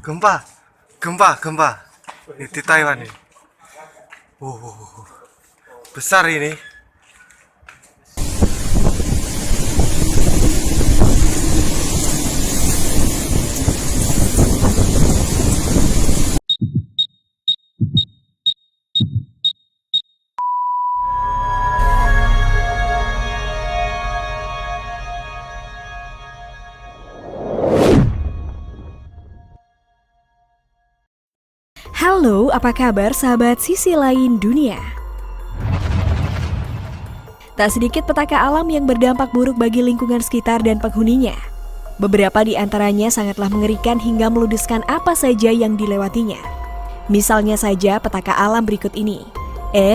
gempa, gempa di Taiwan ini. Besar ini. Halo, apa kabar sahabat sisi lain dunia? Tak sedikit petaka alam yang berdampak buruk bagi lingkungan sekitar dan penghuninya. Beberapa di antaranya sangatlah mengerikan hingga meludeskan apa saja yang dilewatinya. Misalnya saja petaka alam berikut ini.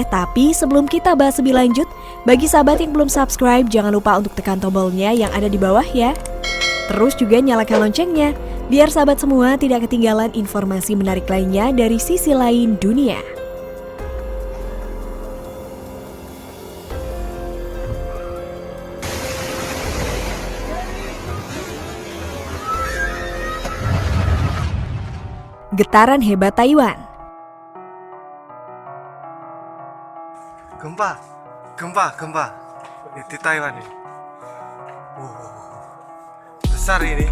Tapi sebelum kita bahas lebih lanjut, bagi sahabat yang belum subscribe, jangan lupa untuk tekan tombolnya yang ada di bawah ya. Terus juga nyalakan loncengnya, biar sahabat semua tidak ketinggalan informasi menarik lainnya dari sisi lain dunia. Getaran hebat Taiwan. Gempa di Taiwan ini. Besar ini.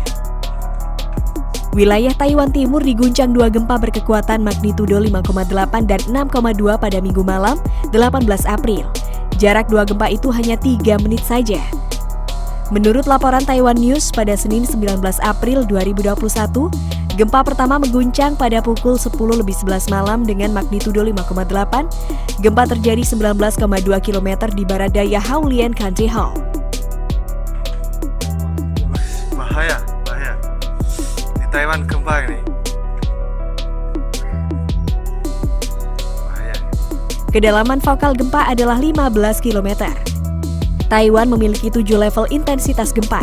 Wilayah Taiwan Timur diguncang dua gempa berkekuatan magnitudo 5,8 dan 6,2 pada Minggu malam, 18 April. Jarak dua gempa itu hanya 3 menit saja. Menurut laporan Taiwan News pada Senin 19 April 2021, gempa pertama mengguncang pada pukul 10:11 malam dengan magnitudo 5,8. Gempa terjadi 19,2 km di barat daya Haolian County Hall. Bahaya. Di Taiwan gempa ini. Bahaya. Kedalaman vokal gempa adalah 15 km. Taiwan memiliki 7 level intensitas gempa.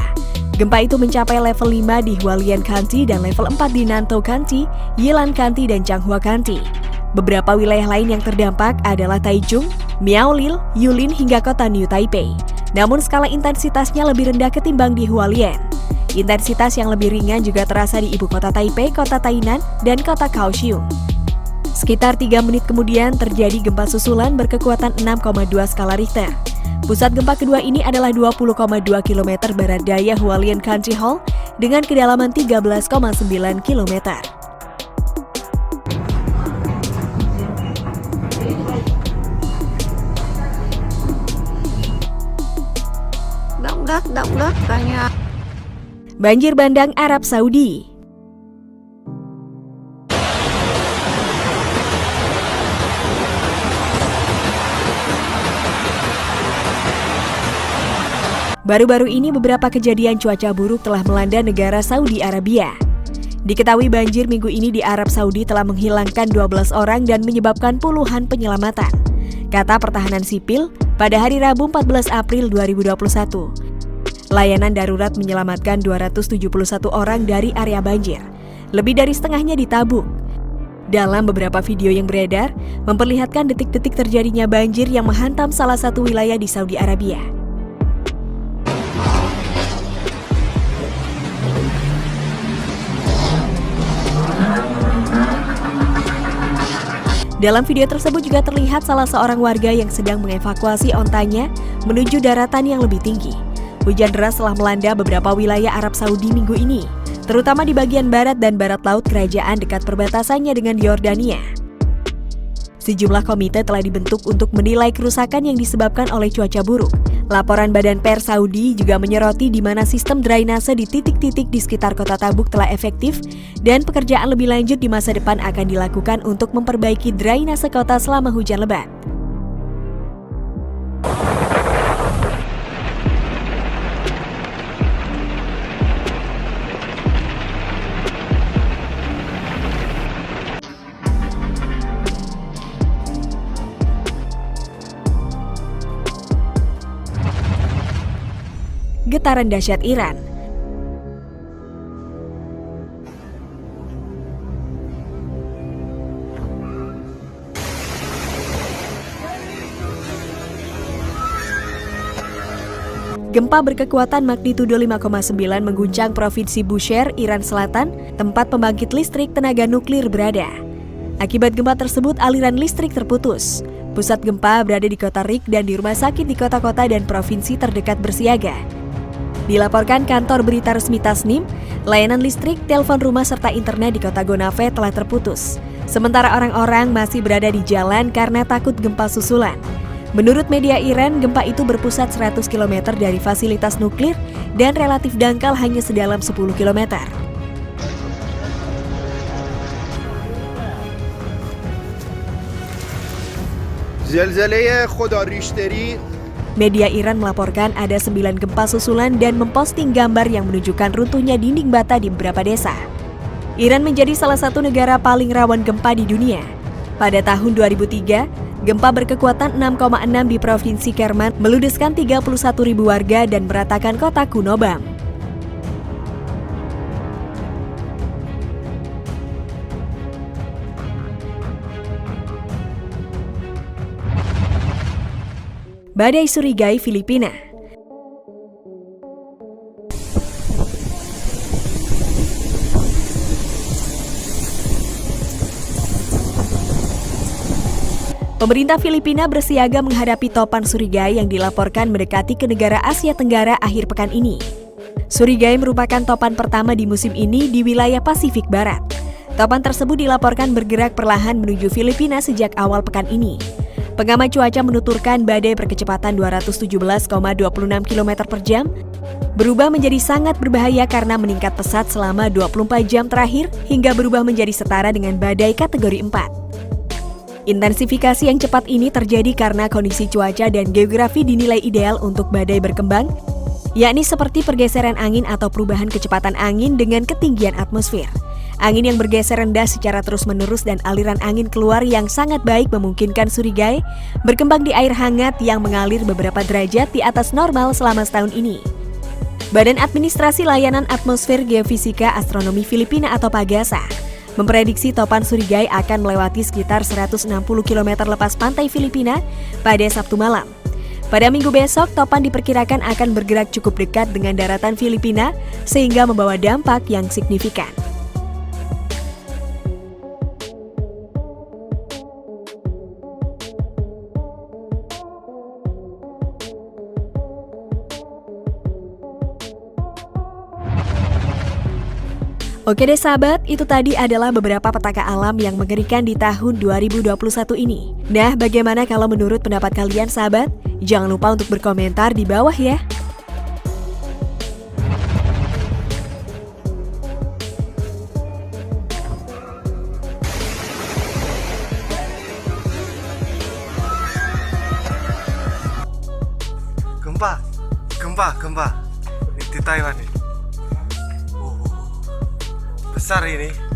Gempa itu mencapai level 5 di Hualien County dan level 4 di Nantou County, Yilan County, dan Changhua County. Beberapa wilayah lain yang terdampak adalah Taichung, Miaolil, Yulin, hingga kota New Taipei. Namun skala intensitasnya lebih rendah ketimbang di Hualien. Intensitas yang lebih ringan juga terasa di ibu kota Taipei, kota Tainan, dan kota Kaohsiung. Sekitar 3 menit kemudian terjadi gempa susulan berkekuatan 6,2 skala Richter. Pusat gempa kedua ini adalah 20,2 km barat daya Hualien County Hall dengan kedalaman 13,9 km. Động đất cả nhà. Banjir bandang Arab Saudi. Baru-baru ini beberapa kejadian cuaca buruk telah melanda negara Saudi Arabia. Diketahui banjir minggu ini di Arab Saudi telah menghilangkan 12 orang dan menyebabkan puluhan penyelamatan, kata Pertahanan Sipil pada hari Rabu 14 April 2021. Layanan darurat menyelamatkan 271 orang dari area banjir. Lebih dari setengahnya ditabung. Dalam beberapa video yang beredar, memperlihatkan detik-detik terjadinya banjir yang menghantam salah satu wilayah di Saudi Arabia. Dalam video tersebut juga terlihat salah seorang warga yang sedang mengevakuasi ontanya menuju daratan yang lebih tinggi. Hujan deras telah melanda beberapa wilayah Arab Saudi minggu ini, terutama di bagian barat dan barat laut kerajaan dekat perbatasannya dengan Yordania. Sejumlah komite telah dibentuk untuk menilai kerusakan yang disebabkan oleh cuaca buruk. Laporan Badan Pers Saudi juga menyoroti di mana sistem drainase di titik-titik di sekitar kota Tabuk telah efektif dan pekerjaan lebih lanjut di masa depan akan dilakukan untuk memperbaiki drainase kota selama hujan lebat. Getaran dahsyat Iran. Gempa berkekuatan magnitudo 5,9 mengguncang Provinsi Bushehr, Iran Selatan, tempat pembangkit listrik tenaga nuklir berada. Akibat gempa tersebut, aliran listrik terputus. Pusat gempa berada di kota Rik dan di rumah sakit di kota-kota dan provinsi terdekat bersiaga. Dilaporkan kantor berita resmi Tasnim, layanan listrik, telepon rumah serta internet di kota Gonave telah terputus. Sementara orang-orang masih berada di jalan karena takut gempa susulan. Menurut media Iran, gempa itu berpusat 100 km dari fasilitas nuklir dan relatif dangkal hanya sedalam 10 km. زلزله خدا ریشتری. Media Iran melaporkan ada 9 gempa susulan dan memposting gambar yang menunjukkan runtuhnya dinding bata di beberapa desa. Iran menjadi salah satu negara paling rawan gempa di dunia. Pada tahun 2003, gempa berkekuatan 6,6 di Provinsi Kerman meludeskan 31.000 warga dan meratakan kota Kunobam. Badai Surigai, Filipina. Pemerintah Filipina bersiaga menghadapi topan Surigai yang dilaporkan mendekati ke negara Asia Tenggara akhir pekan ini. Surigai merupakan topan pertama di musim ini di wilayah Pasifik Barat. Topan tersebut dilaporkan bergerak perlahan menuju Filipina sejak awal pekan ini. Pengamat cuaca menuturkan badai berkecepatan 217,26 km per jam berubah menjadi sangat berbahaya karena meningkat pesat selama 24 jam terakhir hingga berubah menjadi setara dengan badai kategori 4. Intensifikasi yang cepat ini terjadi karena kondisi cuaca dan geografi dinilai ideal untuk badai berkembang, yakni seperti pergeseran angin atau perubahan kecepatan angin dengan ketinggian atmosfer. Angin yang bergeser rendah secara terus-menerus dan aliran angin keluar yang sangat baik memungkinkan Surigai berkembang di air hangat yang mengalir beberapa derajat di atas normal selama setahun ini. Badan Administrasi Layanan Atmosfer Geofisika Astronomi Filipina atau PAGASA memprediksi topan Surigai akan melewati sekitar 160 km lepas pantai Filipina pada Sabtu malam. Pada minggu besok, topan diperkirakan akan bergerak cukup dekat dengan daratan Filipina sehingga membawa dampak yang signifikan. Oke deh sahabat, itu tadi adalah beberapa petaka alam yang mengerikan di tahun 2021 ini. Nah, bagaimana kalau menurut pendapat kalian sahabat? Jangan lupa untuk berkomentar di bawah ya. Gempa. Ini di Taiwan ini. Besar ini.